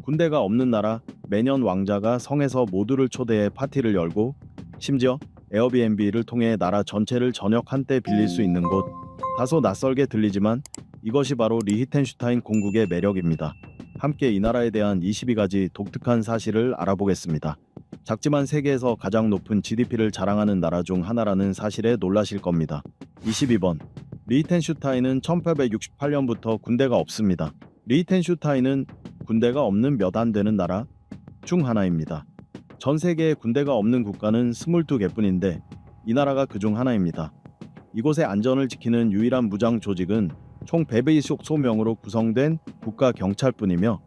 군대가 없는 나라, 매년 왕자가 성에서 모두를 초대해 파티를 열고 심지어 에어비앤비를 통해 나라 전체를 저녁 한때 빌릴 수 있는 곳. 다소 낯설게 들리지만 이것이 바로 리히텐슈타인 공국의 매력입니다. 함께 이 나라에 대한 22가지 독특한 사실을 알아보겠습니다. 작지만 세계에서 가장 높은 GDP를 자랑하는 나라 중 하나라는 사실에 놀라실 겁니다. 22번. 리히텐슈타인은 1868년부터 군대가 없습니다. 리히텐슈타인은 군대가 없는 몇 안 되는 나라 중 하나입니다. 전 세계에 군대가 없는 국가는 22개뿐인데 이 나라가 그중 하나입니다. 이곳의 안전을 지키는 유일한 무장 조직은 총 125명으로 구성된 국가경찰뿐이며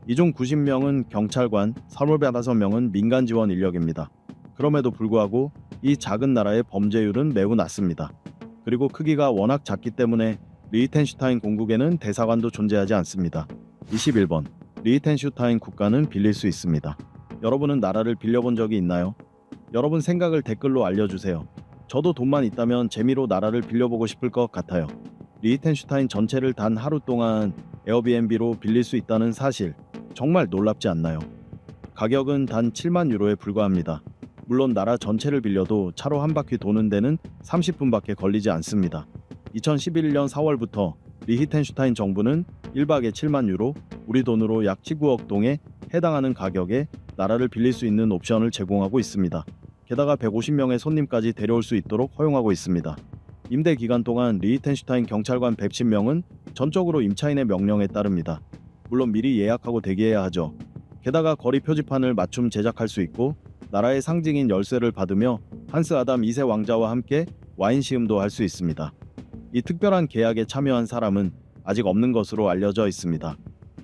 이 중 90명은 경찰관, 3,505명은 민간 지원 인력입니다. 그럼에도 불구하고 이 작은 나라의 범죄율은 매우 낮습니다. 그리고 크기가 워낙 작기 때문에 리히텐슈타인 공국에는 대사관도 존재하지 않습니다. 21번. 리히텐슈타인 국가는 빌릴 수 있습니다. 여러분은 나라를 빌려본 적이 있나요? 여러분 생각을 댓글로 알려주세요. 저도 돈만 있다면 재미로 나라를 빌려보고 싶을 것 같아요. 리히텐슈타인 전체를 단 하루 동안 에어비앤비로 빌릴 수 있다는 사실, 정말 놀랍지 않나요? 가격은 단 7만 유로에 불과합니다. 물론 나라 전체를 빌려도 차로 한 바퀴 도는 데는 30분밖에 걸리지 않습니다. 2011년 4월부터 리히텐슈타인 정부는 1박에 7만 유로, 우리 돈으로 약 19억 동에 해당하는 가격에 나라를 빌릴 수 있는 옵션을 제공하고 있습니다. 게다가 150명의 손님까지 데려올 수 있도록 허용하고 있습니다. 임대 기간 동안 리히텐슈타인 경찰관 110명은 전적으로 임차인의 명령에 따릅니다. 물론 미리 예약하고 대기해야 하죠. 게다가 거리 표지판을 맞춤 제작할 수 있고 나라의 상징인 열쇠를 받으며 한스 아담 2세 왕자와 함께 와인 시음도 할 수 있습니다. 이 특별한 계약에 참여한 사람은 아직 없는 것으로 알려져 있습니다.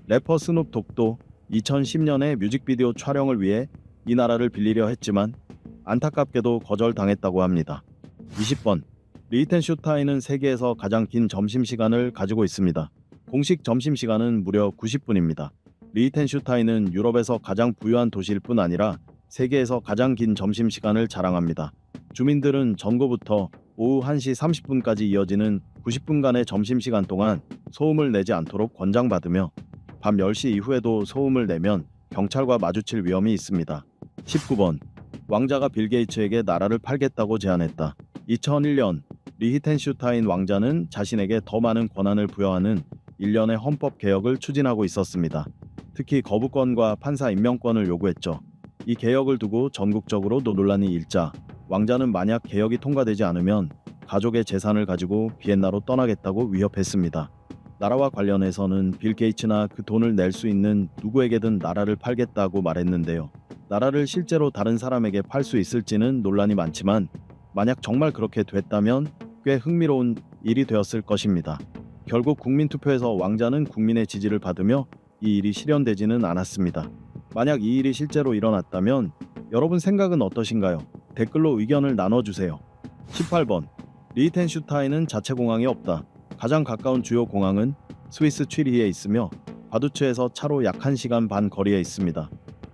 래퍼 스눕 독도 2010년에 뮤직비디오 촬영을 위해 이 나라를 빌리려 했지만 안타깝게도 거절당했다고 합니다. 20번. 리히텐슈타인은 세계에서 가장 긴 점심시간을 가지고 있습니다. 공식 점심시간은 무려 90분입니다. 리히텐슈타인은 유럽에서 가장 부유한 도시일 뿐 아니라 세계에서 가장 긴 점심시간을 자랑합니다. 주민들은 전고부터 오후 1시 30분까지 이어지는 90분간의 점심시간 동안 소음을 내지 않도록 권장받으며 밤 10시 이후에도 소음을 내면 경찰과 마주칠 위험이 있습니다. 19번. 왕자가 빌 게이츠에게 나라를 팔겠다고 제안했다. 2001년 리히텐슈타인 왕자는 자신에게 더 많은 권한을 부여하는 일련의 헌법 개혁을 추진하고 있었습니다. 특히 거부권과 판사 임명권을 요구했죠. 이 개혁을 두고 전국적으로 논란이 일자 왕자는 만약 개혁이 통과되지 않으면 가족의 재산을 가지고 비엔나로 떠나겠다고 위협했습니다. 나라와 관련해서는 빌 게이츠나 그 돈을 낼 수 있는 누구에게든 나라를 팔겠다고 말했는데요. 나라를 실제로 다른 사람에게 팔 수 있을지는 논란이 많지만 만약 정말 그렇게 됐다면 꽤 흥미로운 일이 되었을 것입니다. 결국 국민투표에서 왕자는 국민의 지지를 받으며 이 일이 실현되지는 않았습니다. 만약 이 일이 실제로 일어났다면 여러분 생각은 어떠신가요? 댓글로 의견을 나눠주세요. 18번. 리히텐슈타인은 자체 공항이 없다. 가장 가까운 주요 공항은 스위스 취리히에 있으며 바두츠에서 차로 약 1시간 반 거리에 있습니다.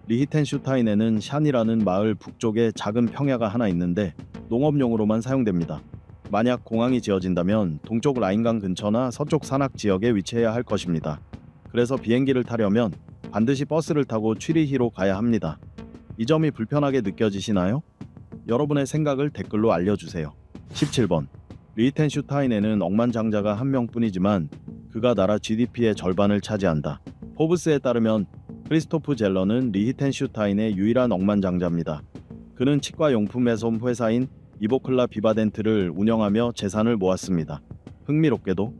리히텐슈타인에는 샨이라는 마을 북쪽에 작은 평야가 하나 있는데 농업용으로만 사용됩니다. 만약 공항이 지어진다면 동쪽 라인강 근처나 서쪽 산악 지역에 위치해야 할 것입니다. 그래서 비행기를 타려면 반드시 버스를 타고 취리히로 가야 합니다. 이 점이 불편하게 느껴지시나요? 여러분의 생각을 댓글로 알려주세요. 17번. 리히텐슈타인에는 억만장자가 한 명뿐이지만 그가 나라 GDP의 절반을 차지한다. 포브스에 따르면 크리스토프 젤러는 리히텐슈타인의 유일한 억만장자입니다. 그는 치과용품 매점 회사인 이보클라 비바덴트를 운영하며 재산을 모았습니다. 흥미롭게도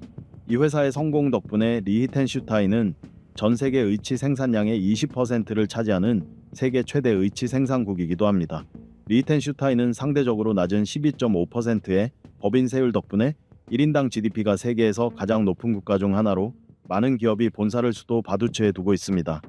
이 회사의 성공 덕분에 리히텐슈타인은 전 세계 의치 생산량의 20%를 차지하는 세계 최대 의치 생산국이기도 합니다. 리히텐슈타인은 상대적으로 낮은 12.5%의 법인세율 덕분에 1인당 GDP가 세계에서 가장 높은 국가 중 하나로 많은 기업이 본사를 수도 바두츠에 두고 있습니다.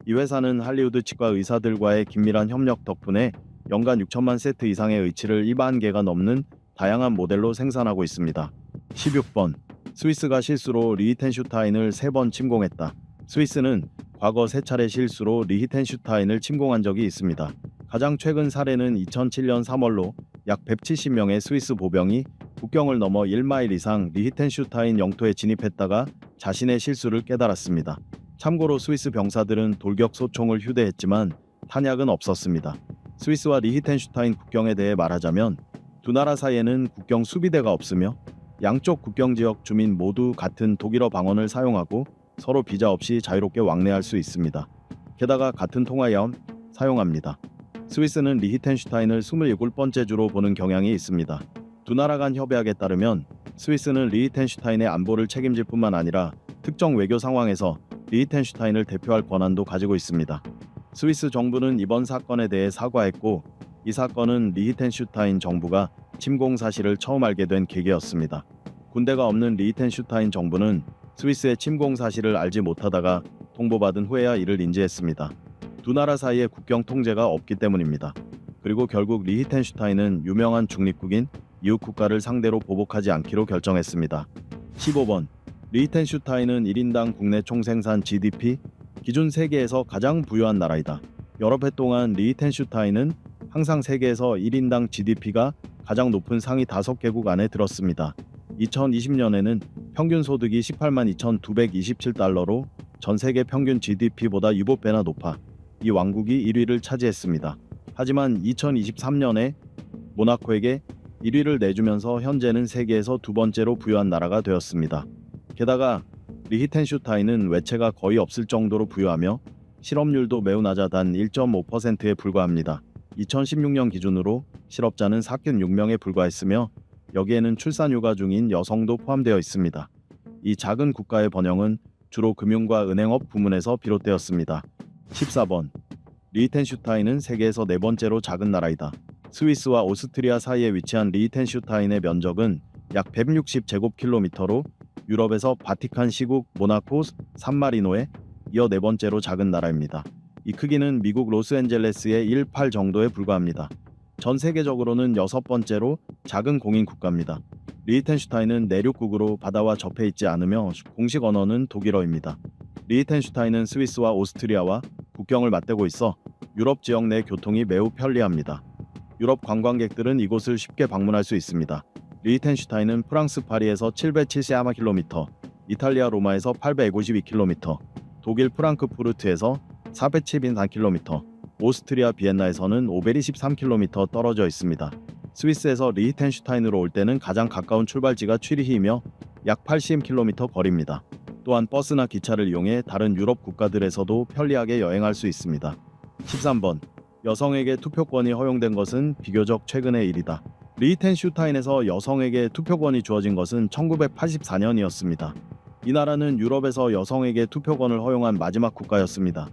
이 회사는 할리우드 치과 의사들과의 긴밀한 협력 덕분에 연간 6천만 세트 이상의 의치를 2만 개가 넘는 다양한 모델로 생산하고 있습니다. 16번. 스위스가 실수로 리히텐슈타인을 3번 침공했다. 스위스는 과거 3차례 실수로 리히텐슈타인을 침공한 적이 있습니다. 가장 최근 사례는 2007년 3월로 약 170명의 스위스 보병이 국경을 넘어 1마일 이상 리히텐슈타인 영토에 진입했다가 자신의 실수를 깨달았습니다. 참고로 스위스 병사들은 돌격 소총을 휴대했지만 탄약은 없었습니다. 스위스와 리히텐슈타인 국경에 대해 말하자면 두 나라 사이에는 국경 수비대가 없으며 양쪽 국경 지역 주민 모두 같은 독일어 방언을 사용하고 서로 비자 없이 자유롭게 왕래할 수 있습니다. 게다가 같은 통화염 사용합니다. 스위스는 리히텐슈타인을 27번째 주로 보는 경향이 있습니다. 두 나라 간 협약에 따르면 스위스는 리히텐슈타인의 안보를 책임질 뿐만 아니라 특정 외교 상황에서 리히텐슈타인을 대표할 권한도 가지고 있습니다. 스위스 정부는 이번 사건에 대해 사과했고 이 사건은 리히텐슈타인 정부가 침공 사실을 처음 알게 된 계기였습니다. 군대가 없는 리히텐슈타인 정부는 스위스의 침공 사실을 알지 못하다가 통보받은 후에야 이를 인지했습니다. 두 나라 사이에 국경 통제가 없기 때문입니다. 그리고 결국 리히텐슈타인은 유명한 중립국인 이웃 국가를 상대로 보복하지 않기로 결정했습니다. 15번 리히텐슈타인은 1인당 국내 총생산 GDP 기준 세계에서 가장 부유한 나라이다. 여러 해 동안 리히텐슈타인은 항상 세계에서 1인당 GDP가 가장 높은 상위 5개국 안에 들었습니다. 2020년에는 평균 소득이 18만 2,227달러로 전 세계 평균 GDP보다 7배나 높아 이 왕국이 1위를 차지했습니다. 하지만 2023년에 모나코에게 1위를 내주면서 현재는 세계에서 두 번째로 부유한 나라가 되었습니다. 게다가 리히텐슈타인은 외채가 거의 없을 정도로 부유하며 실업률도 매우 낮아 단 1.5%에 불과합니다. 2016년 기준으로 실업자는 406명에 불과했으며 여기에는 출산휴가 중인 여성도 포함되어 있습니다. 이 작은 국가의 번영은 주로 금융과 은행업 부문에서 비롯되었습니다. 14번 리히텐슈타인은 세계에서 네 번째로 작은 나라이다. 스위스와 오스트리아 사이에 위치한 리히텐슈타인의 면적은 약 160제곱킬로미터로 유럽에서 바티칸 시국 모나코, 산마리노에 이어 네 번째로 작은 나라입니다. 이 크기는 미국 로스앤젤레스의 1/8 정도에 불과합니다. 전 세계적으로는 6번째로 작은 공인 국가입니다. 리히텐슈타인은 내륙국으로 바다와 접해 있지 않으며 공식 언어는 독일어입니다. 리히텐슈타인은 스위스와 오스트리아와 국경을 맞대고 있어 유럽 지역 내 교통이 매우 편리합니다. 유럽 관광객들은 이곳을 쉽게 방문할 수 있습니다. 리히텐슈타인은 프랑스 파리에서 774km, 이탈리아 로마에서 852km, 독일 프랑크푸르트에서 474km, 오스트리아 비엔나에서는 523km 떨어져 있습니다. 스위스에서 리히텐슈타인으로 올 때는 가장 가까운 출발지가 취리히이며 약 80km 거리입니다. 또한 버스나 기차를 이용해 다른 유럽 국가들에서도 편리하게 여행할 수 있습니다. 13번 여성에게 투표권이 허용된 것은 비교적 최근의 일이다. 리히텐슈타인에서 여성에게 투표권이 주어진 것은 1984년이었습니다. 이 나라는 유럽에서 여성에게 투표권을 허용한 마지막 국가였습니다.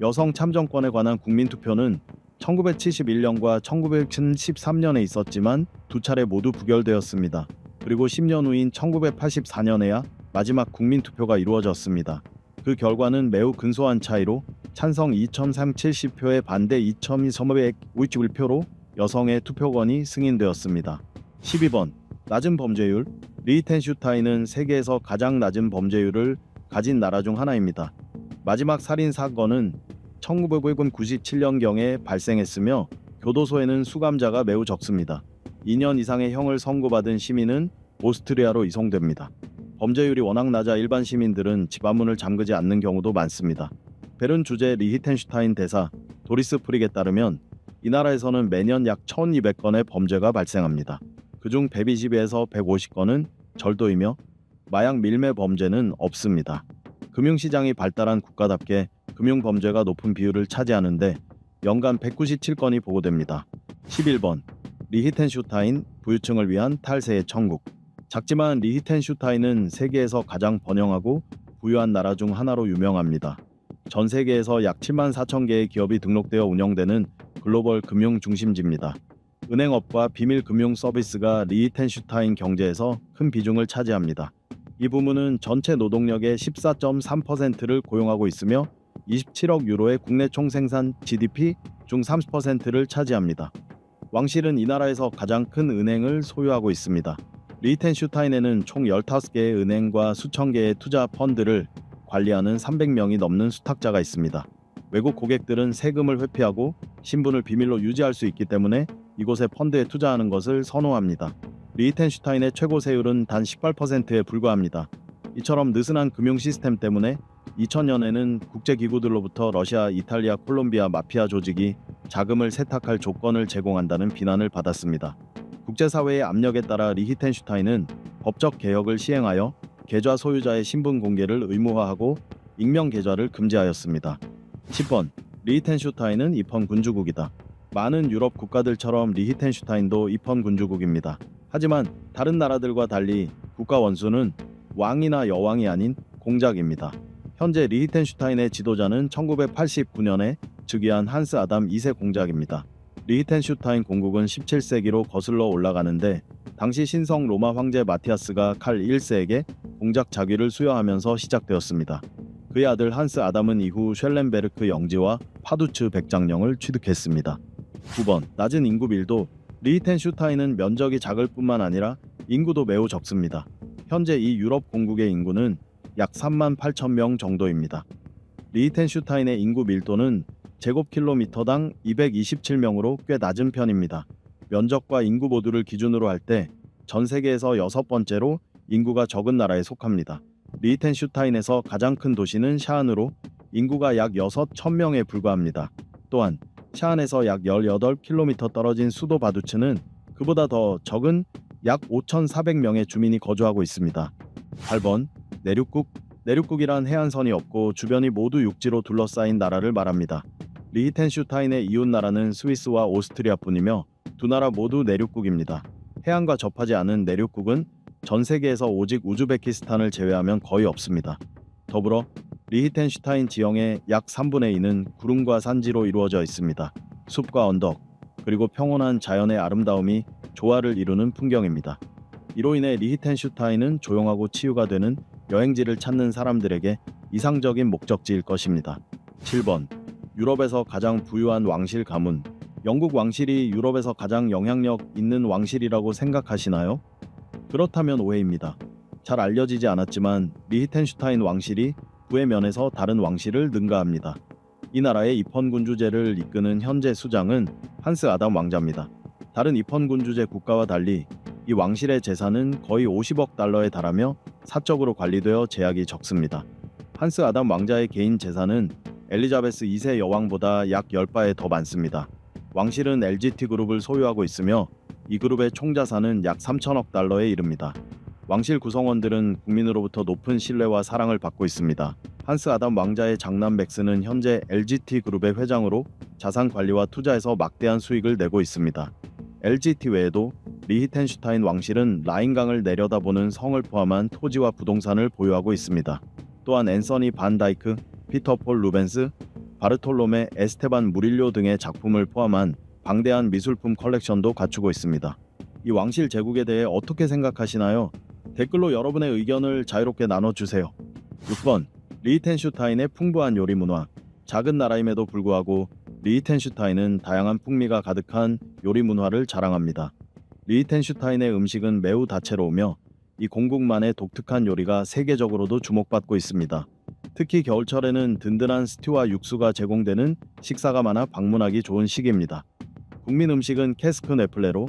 여성 참정권에 관한 국민투표는 1971년과 1973년에 있었지만 두 차례 모두 부결되었습니다. 그리고 10년 후인 1984년에야 마지막 국민투표가 이루어졌습니다. 그 결과는 매우 근소한 차이로 찬성 2,370표에 반대 2,251표로 여성의 투표권이 승인되었습니다. 12번 낮은 범죄율 리히텐슈타인은 세계에서 가장 낮은 범죄율을 가진 나라 중 하나입니다. 마지막 살인 사건은 1997년경에 발생했으며 교도소에는 수감자가 매우 적습니다. 2년 이상의 형을 선고받은 시민은 오스트리아로 이송됩니다. 범죄율이 워낙 낮아 일반 시민들은 집 앞문을 잠그지 않는 경우도 많습니다. 베른 주재 리히텐슈타인 대사 도리스 프릭에 따르면 이 나라에서는 매년 약 1200건의 범죄가 발생합니다. 그중 120에서 150건은 절도이며 마약 밀매 범죄는 없습니다. 금융시장이 발달한 국가답게 금융범죄가 높은 비율을 차지하는데 연간 197건이 보고됩니다. 11번 리히텐슈타인 부유층을 위한 탈세의 천국. 작지만 리히텐슈타인은 세계에서 가장 번영하고 부유한 나라 중 하나로 유명합니다. 전 세계에서 약 7만 4천 개의 기업이 등록되어 운영되는 글로벌 금융 중심지입니다. 은행업과 비밀 금융 서비스가 리히텐슈타인 경제에서 큰 비중을 차지합니다. 이 부문은 전체 노동력의 14.3%를 고용하고 있으며 27억 유로의 국내 총생산 GDP 중 30%를 차지합니다. 왕실은 이 나라에서 가장 큰 은행을 소유하고 있습니다. 리히텐슈타인에는 총 15개의 은행과 수천 개의 투자 펀드를 관리하는 300명이 넘는 수탁자가 있습니다. 외국 고객들은 세금을 회피하고 신분을 비밀로 유지할 수 있기 때문에 이곳의 펀드에 투자하는 것을 선호합니다. 리히텐슈타인의 최고 세율은 단 18%에 불과합니다. 이처럼 느슨한 금융 시스템 때문에 2000년에는 국제기구들로부터 러시아, 이탈리아, 콜롬비아 마피아 조직이 자금을 세탁할 조건을 제공한다는 비난을 받았습니다. 국제사회의 압력에 따라 리히텐슈타인은 법적 개혁을 시행하여 계좌 소유자의 신분 공개를 의무화하고 익명 계좌를 금지하였습니다. 10번. 리히텐슈타인은 입헌 군주국이다. 많은 유럽 국가들처럼 리히텐슈타인도 입헌 군주국입니다. 하지만 다른 나라들과 달리 국가 원수는 왕이나 여왕이 아닌 공작입니다. 현재 리히텐슈타인의 지도자는 1989년에 즉위한 한스 아담 2세 공작입니다. 리히텐슈타인 공국은 17세기로 거슬러 올라가는데 당시 신성 로마 황제 마티아스가 칼 1세에게 공작 자위를 수여하면서 시작되었습니다. 그의 아들 한스 아담은 이후 쉘렌베르크 영지와 파두츠 백장령을 취득했습니다. 9번. 낮은 인구 밀도. 리히텐슈타인은 면적이 작을 뿐만 아니라 인구도 매우 적습니다. 현재 이 유럽 공국의 인구는 약 3만 8천 명 정도입니다. 리히텐슈타인의 인구 밀도는 제곱킬로미터당 227명으로 꽤 낮은 편입니다. 면적과 인구 모두를 기준으로 할 때 전 세계에서 6번째로 인구가 적은 나라에 속합니다. 리히텐슈타인에서 가장 큰 도시는 샤안으로 인구가 약 6,000명에 불과합니다. 또한 샤안에서 약 18km 떨어진 수도 바두츠는 그보다 더 적은 약 5,400명의 주민이 거주하고 있습니다. 8번. 내륙국. 내륙국이란 해안선이 없고 주변이 모두 육지로 둘러싸인 나라를 말합니다. 리히텐슈타인의 이웃나라는 스위스와 오스트리아뿐이며 두 나라 모두 내륙국입니다. 해안과 접하지 않은 내륙국은 전 세계에서 오직 우즈베키스탄을 제외하면 거의 없습니다. 더불어 리히텐슈타인 지형의 약 3분의 2는 구름과 산지로 이루어져 있습니다. 숲과 언덕, 그리고 평온한 자연의 아름다움이 조화를 이루는 풍경입니다. 이로 인해 리히텐슈타인은 조용하고 치유가 되는 여행지를 찾는 사람들에게 이상적인 목적지일 것입니다. 7번. 유럽에서 가장 부유한 왕실 가문. 영국 왕실이 유럽에서 가장 영향력 있는 왕실이라고 생각하시나요? 그렇다면 오해입니다. 잘 알려지지 않았지만 리히텐슈타인 왕실이 부의 면에서 다른 왕실을 능가합니다. 이 나라의 입헌군주제를 이끄는 현재 수장은 한스 아담 왕자입니다. 다른 입헌군주제 국가와 달리 이 왕실의 재산은 거의 50억 달러에 달하며 사적으로 관리되어 제약이 적습니다. 한스 아담 왕자의 개인 재산은 엘리자베스 2세 여왕보다 약 10배에 더 많습니다. 왕실은 LGT 그룹을 소유하고 있으며 이 그룹의 총자산은 약 3천억 달러에 이릅니다. 왕실 구성원들은 국민으로부터 높은 신뢰와 사랑을 받고 있습니다. 한스 아담 왕자의 장남 맥스는 현재 LGT 그룹의 회장으로 자산 관리와 투자에서 막대한 수익을 내고 있습니다. LGT 외에도 리히텐슈타인 왕실은 라인강을 내려다보는 성을 포함한 토지와 부동산을 보유하고 있습니다. 또한 앤서니 반 다이크, 피터 폴 루벤스, 바르톨로메 에스테반 무릴료 등의 작품을 포함한 방대한 미술품 컬렉션도 갖추고 있습니다. 이 왕실 제국에 대해 어떻게 생각하시나요? 댓글로 여러분의 의견을 자유롭게 나눠주세요. 6번. 리히텐슈타인의 풍부한 요리 문화. 작은 나라임에도 불구하고 리히텐슈타인은 다양한 풍미가 가득한 요리 문화를 자랑합니다. 리히텐슈타인의 음식은 매우 다채로우며 이 공국만의 독특한 요리가 세계적으로도 주목받고 있습니다. 특히 겨울철에는 든든한 스튜와 육수가 제공되는 식사가 많아 방문하기 좋은 시기입니다. 국민 음식은 캐스크 네플레로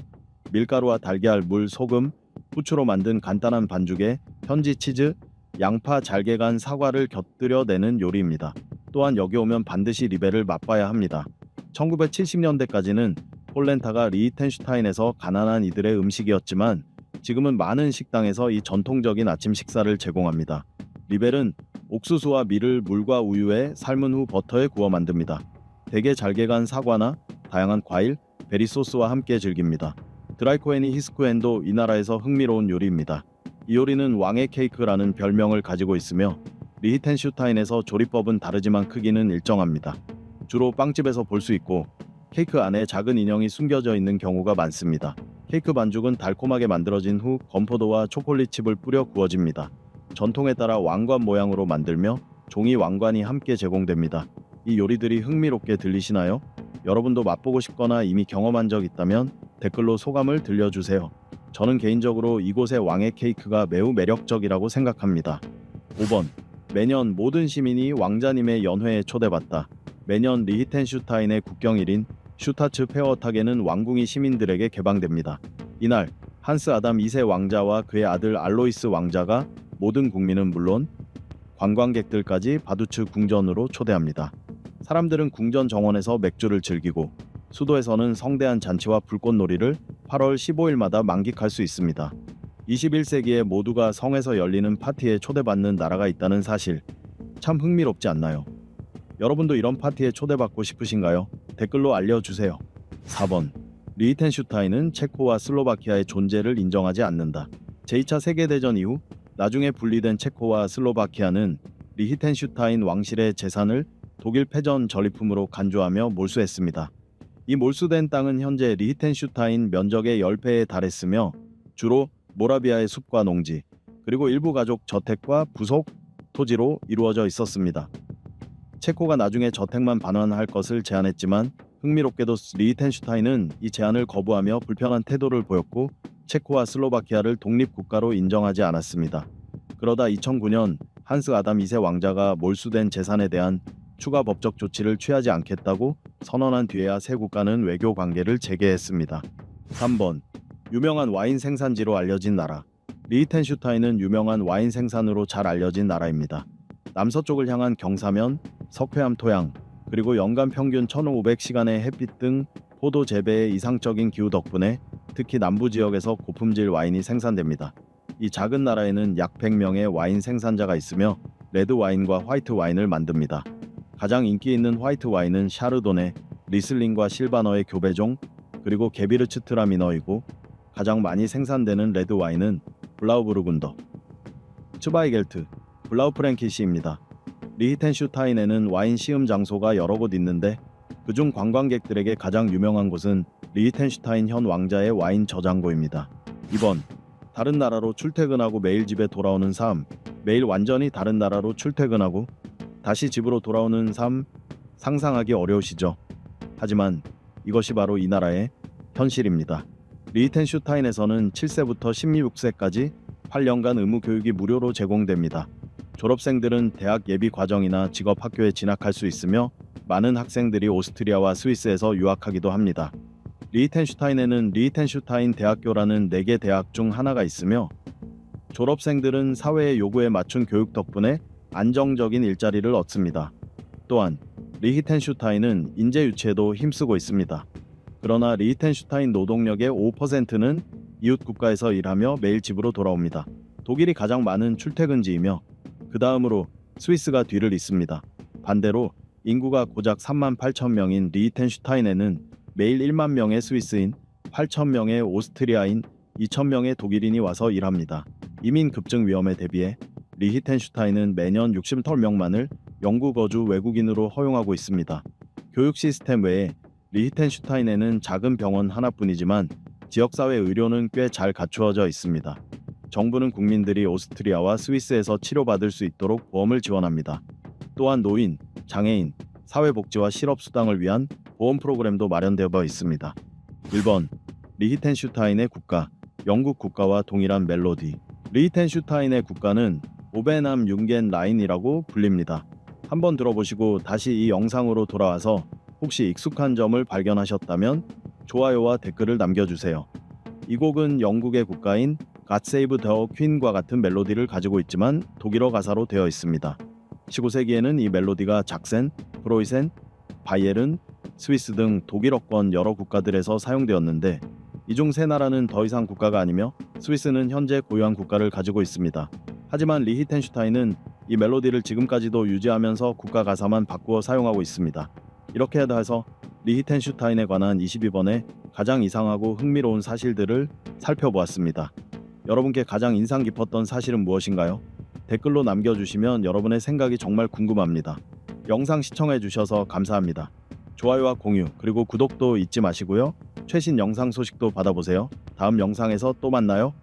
밀가루와 달걀, 물, 소금, 후추로 만든 간단한 반죽에 현지 치즈, 양파, 잘게 간 사과를 곁들여 내는 요리입니다. 또한 여기 오면 반드시 리베를 맛봐야 합니다. 1970년대까지는 폴렌타가 리히텐슈타인에서 가난한 이들의 음식이었지만 지금은 많은 식당에서 이 전통적인 아침 식사를 제공합니다. 리벨은 옥수수와 밀을 물과 우유에 삶은 후 버터에 구워 만듭니다. 대게 잘게 간 사과나 다양한 과일, 베리 소스와 함께 즐깁니다. 드라이코엔이 히스쿠엔도 이 나라에서 흥미로운 요리입니다. 이 요리는 왕의 케이크라는 별명을 가지고 있으며 리히텐슈타인에서 조리법은 다르지만 크기는 일정합니다. 주로 빵집에서 볼 수 있고 케이크 안에 작은 인형이 숨겨져 있는 경우가 많습니다. 케이크 반죽은 달콤하게 만들어진 후 건포도와 초콜릿칩을 뿌려 구워집니다. 전통에 따라 왕관 모양으로 만들며 종이 왕관이 함께 제공됩니다. 이 요리들이 흥미롭게 들리시나요? 여러분도 맛보고 싶거나 이미 경험한 적 있다면 댓글로 소감을 들려주세요. 저는 개인적으로 이곳의 왕의 케이크가 매우 매력적이라고 생각합니다. 5번. 매년 모든 시민이 왕자님의 연회에 초대받다. 매년 리히텐슈타인의 국경일인 슈타츠 페어타게는 왕궁이 시민들에게 개방됩니다. 이날 한스 아담 2세 왕자와 그의 아들 알로이스 왕자가 모든 국민은 물론 관광객들까지 바두츠 궁전으로 초대합니다. 사람들은 궁전 정원에서 맥주를 즐기고 수도에서는 성대한 잔치와 불꽃놀이를 8월 15일마다 만끽할 수 있습니다. 21세기에 모두가 성에서 열리는 파티에 초대받는 나라가 있다는 사실, 참 흥미롭지 않나요? 여러분도 이런 파티에 초대받고 싶으신가요? 댓글로 알려주세요. 4번. 리히텐슈타인은 체코와 슬로바키아의 존재를 인정하지 않는다. 제2차 세계대전 이후 나중에 분리된 체코와 슬로바키아는 리히텐슈타인 왕실의 재산을 독일 패전 전리품으로 간주하며 몰수했습니다. 이 몰수된 땅은 현재 리히텐슈타인 면적의 10배에 달했으며 주로 모라비아의 숲과 농지, 그리고 일부 가족 저택과 부속 토지로 이루어져 있었습니다. 체코가 나중에 저택만 반환할 것을 제안했지만 흥미롭게도 리히텐슈타인은 이 제안을 거부하며 불편한 태도를 보였고 체코와 슬로바키아를 독립국가로 인정하지 않았습니다. 그러다 2009년 한스 아담 2세 왕자가 몰수된 재산에 대한 추가 법적 조치를 취하지 않겠다고 선언한 뒤에야 세 국가는 외교 관계를 재개했습니다. 3번. 유명한 와인 생산지로 알려진 나라. 리히텐슈타인은 유명한 와인 생산으로 잘 알려진 나라입니다. 남서쪽을 향한 경사면, 석회암 토양, 그리고 연간 평균 1500시간의 햇빛 등 포도 재배의 이상적인 기후 덕분에 특히 남부 지역에서 고품질 와인이 생산됩니다. 이 작은 나라에는 약 100명의 와인 생산자가 있으며 레드 와인과 화이트 와인을 만듭니다. 가장 인기 있는 화이트 와인은 샤르도네, 리슬링과 실바너의 교배종, 그리고 게비르츠트라미너이고 가장 많이 생산되는 레드 와인은 블라우부르군더, 츠바이겔트, 블라우프랭키시입니다. 리히텐슈타인에는 와인 시음 장소가 여러 곳 있는데 그중 관광객들에게 가장 유명한 곳은 리히텐슈타인 현 왕자의 와인 저장고입니다. 2번. 다른 나라로 출퇴근하고 매일 집에 돌아오는 삶. 매일 완전히 다른 나라로 출퇴근하고 다시 집으로 돌아오는 삶 상상하기 어려우시죠? 하지만 이것이 바로 이 나라의 현실입니다. 리히텐슈타인에서는 7세부터 16세까지 8년간 의무 교육이 무료로 제공됩니다. 졸업생들은 대학 예비 과정이나 직업 학교에 진학할 수 있으며 많은 학생들이 오스트리아와 스위스에서 유학하기도 합니다. 리히텐슈타인에는 리히텐슈타인 대학교라는 4개 대학 중 하나가 있으며 졸업생들은 사회의 요구에 맞춘 교육 덕분에 안정적인 일자리를 얻습니다. 또한 리히텐슈타인은 인재 유치에도 힘쓰고 있습니다. 그러나 리히텐슈타인 노동력의 5%는 이웃 국가에서 일하며 매일 집으로 돌아옵니다. 독일이 가장 많은 출퇴근지이며 그 다음으로 스위스가 뒤를 잇습니다. 반대로 인구가 고작 38,000명인 리히텐슈타인에는 매일 1만 명의 스위스인, 8,000명의 오스트리아인, 2,000명의 독일인이 와서 일합니다. 이민 급증 위험에 대비해 리히텐슈타인은 매년 60명만을 영구 거주 외국인으로 허용하고 있습니다. 교육 시스템 외에 리히텐슈타인에는 작은 병원 하나뿐이지만 지역사회 의료는 꽤 잘 갖추어져 있습니다. 정부는 국민들이 오스트리아와 스위스에서 치료받을 수 있도록 보험을 지원합니다. 또한 노인, 장애인, 사회복지와 실업수당을 위한 보험 프로그램도 마련되어 있습니다. 1번. 리히텐슈타인의 국가. 영국 국가와 동일한 멜로디. 리히텐슈타인의 국가는 오베남 융겐 라인이라고 불립니다. 한번 들어보시고 다시 이 영상으로 돌아와서 혹시 익숙한 점을 발견하셨다면 좋아요와 댓글을 남겨주세요. 이 곡은 영국의 국가인 God Save the Queen과 같은 멜로디를 가지고 있지만 독일어 가사로 되어 있습니다. 19세기에는 이 멜로디가 작센, 프로이센, 바이에른, 스위스 등 독일어권 여러 국가들에서 사용되었는데 이 중 세 나라는 더 이상 국가가 아니며 스위스는 현재 고유한 국가를 가지고 있습니다. 하지만 리히텐슈타인은 이 멜로디를 지금까지도 유지하면서 국가 가사만 바꾸어 사용하고 있습니다. 이렇게 해서 리히텐슈타인에 관한 22번의 가장 이상하고 흥미로운 사실들을 살펴보았습니다. 여러분께 가장 인상 깊었던 사실은 무엇인가요? 댓글로 남겨주시면 여러분의 생각이 정말 궁금합니다. 영상 시청해주셔서 감사합니다. 좋아요와 공유 그리고 구독도 잊지 마시고요. 최신 영상 소식도 받아보세요. 다음 영상에서 또 만나요.